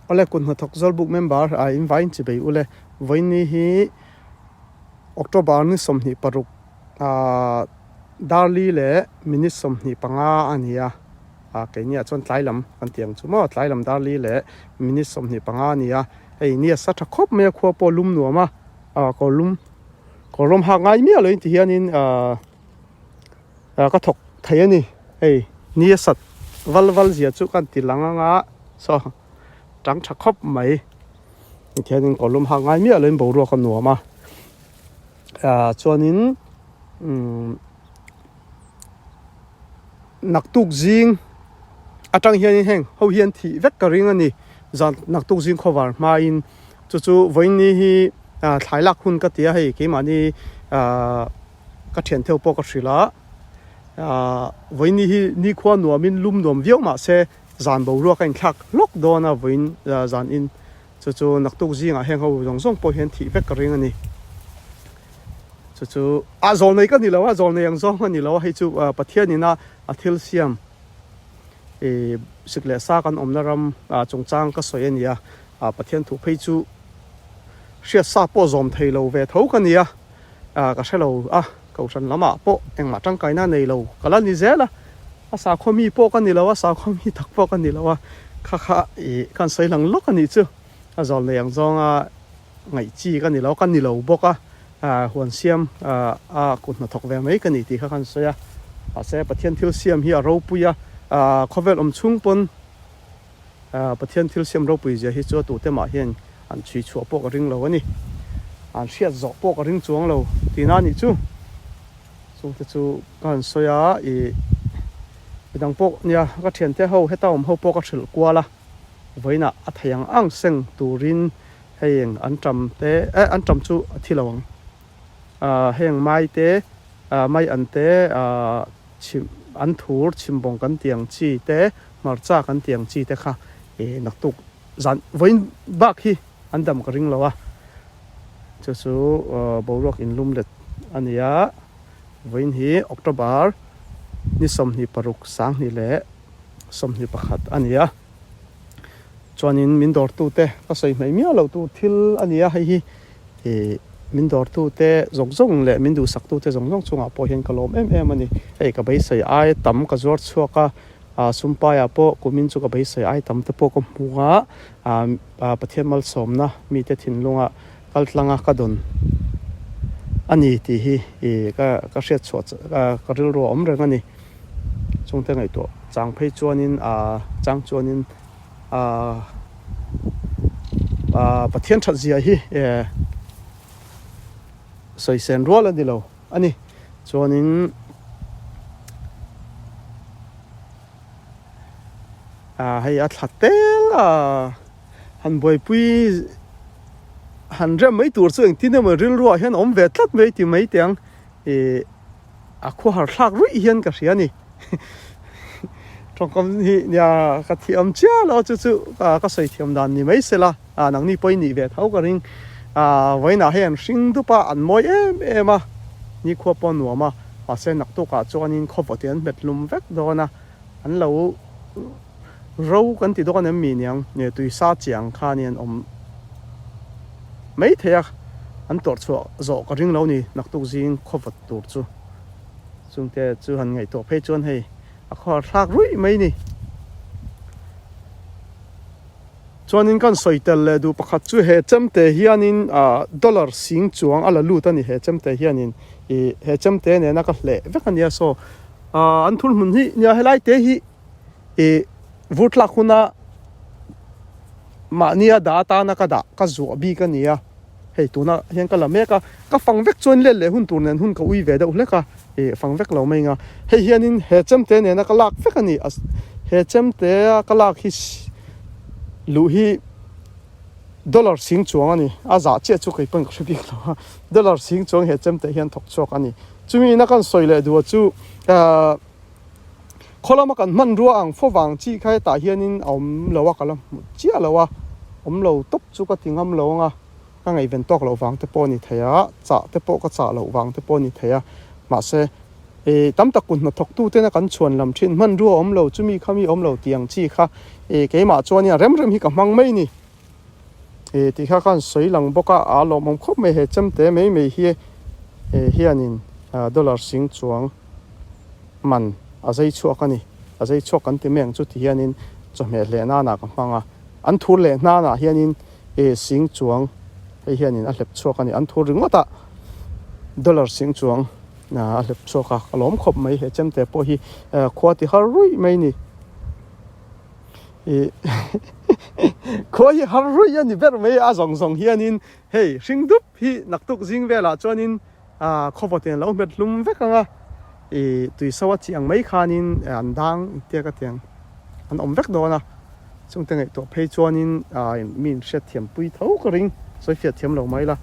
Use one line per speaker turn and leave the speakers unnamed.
ole kun thok zol book member a invite chi bei ule voini hi October ni somni paruk darli le minute somni panga ania ke nia chon tlailam kan tiang chumo tlailam darli le minute somni panga ania ei nia sa tha khop me kho po lum nuama kolum ha ngai mi alo ti hianin ka thok thai ani ei nia sat val zia chu kan ti langa nga so trắng chặt khóc mấy thì nên có lùm hàng ngày miết lên bầu ruộng con nùa mà cho nên nặc tục riêng trong hiện hành hậu hiện thị vết cái riêng này dàn nặc tục riêng khó vào mà in chú với ni thái lạc hun cái tía hay cái mà ni cái tiền theo bộ cái gì lá với ni khoa nùa min lùm nùm viếng mà sẽ dàn bầu ruộng cảnh khác lúc đó na với dàn in chú nặc tục riêng hành hậu dòng sông bộ hiện thị vết cái riêng này chú rồi này cái gì lâu rồi này yang sông cái gì lâu hay chú bắt thiên ni na thil xiêm sức lệ sa kan na ram chung chang ka soi ania pathian thu phei chu sia sa po zom thei lo ve tho kan nia ka se lo ko san lama po eng ma tang kai na nei lo kala ni zela sa khomi po kan ni lo sa khomi tak po kan ni lo kha kan sei lang lok ani chu zol ne yang zong ngai chi kan ni lo boka huan siam kun na thok ve mai kan ni ti kha kan soya se pathian thil siam hi ro puya khovel chung pon pathian thil siam ro pui je hi chu tu te ma hian an chui chu po ka ring lo ani an hriat zo po ka ring chuang lo tina ni chu te chu kan soya bidang po nia ka thian te ho heta ho po ka thil kwala voina athayang ang seng turin heng an tam chu thilawang heng mai te mai an te chim an thur chimbong kan tiang chi te marcha kan tiang chi te kha nak tuk zan voin bak hi an dam ka ring lawa chu borok in lum let ania voin hi October ni som ni paruk sang ni le som ni pakhat ania chuanin min dor tu te ka soi mai mi lo tu thil ania hi min dor tu te zong le min du sak tu te zong chunga po hian kalom em ani ka bai sai ai tam ka zor chuaka sumpa ya po kumin chu ka bai sai ai tam te po ko muwa pathian mal somna mi te thin lunga kaltlanga ka don ani ti hi ka hriat chho ka ril ro om reng ani chungte ngai to chang phei chuanin chang chuanin pathian that zia hi soi sen rola dilo ani chuanin hay thattel han boi pui han rem mai tur chuang tin ma ril ro hian om ve tlat mai ti mai tiang khu har thak rui hian ka riani trong kom hi nya ka thiam cha lo chu ka soi thiam dan ni mai sela nang ni poi ni ve thau ka ring voina hian hring dupa an moi em ni kho pon nu ma se nak to ka chuanin khopotian betlum vek dona an lo ro kan ti do kan mi niang ne tui sa chiang khanian om mai thea an tor chu zo ka ring lo ni nak tu jing khopot tur chu chungte chu han ngai to phei chuan hei a khor thak rui mai ni chuanin kan soitel le du pakhat chu he chamte hianin dollar sing chuang ala lut ani he chamte hianin he chamte ne na ka hle vekania so an thul mun hi nya helai te hi vutla khuna ma nia data na ka zu bi ka nia hei tuna hian kala me ka fangvek chuan le hun tur nen hun ka ui ve da ule ka fangvek lo mai nga hei hianin he chamte ne na ka lak vek ani he chamte ka lak hi lu hi dollar sing chuang ani za che chu kai pang khri lo dollar sing chuang he chamte hian thok chok ani chumi na kan soile du chu kholama kan man ruang fowang chi khai ta hianin om lowa kalam chia lowa om lo top chu ka tingam lo nga ka ngai ven tok lo wang te poni thaya cha te po ka cha lo wang te poni thaya ma se tam tak kun na thok tu te na kan chuan lam thin man ru om lo chumi khami om lo tiang chi kha ke ma chuan ya rem hi ka mang mai ni thì khác kan soi lang boka a lo mong khop me he cham te me hi hianin dollar sing chuang man a zai chuak ani a zai chuak kan ti meng chu ti hianin chome hle na na ka hmanga an thur le na na hianin sing chuang hianin a hlep chuak ani an thur ringota dollar sing chuang na a hlep chuak a lom khop mai he cham te po hi khwati har rui mai ni khoi har rui ani ber mai a zong zong hianin hei ringdup hi naktuk jing vela chuanin khopoten lo met hlum vekanga tui sawa chiang mai khanin an dang te ka tiang an om vek dona chung te ngai to phei chuanin min shet thiam pui tho ka ring soi fiat thiam lo mai la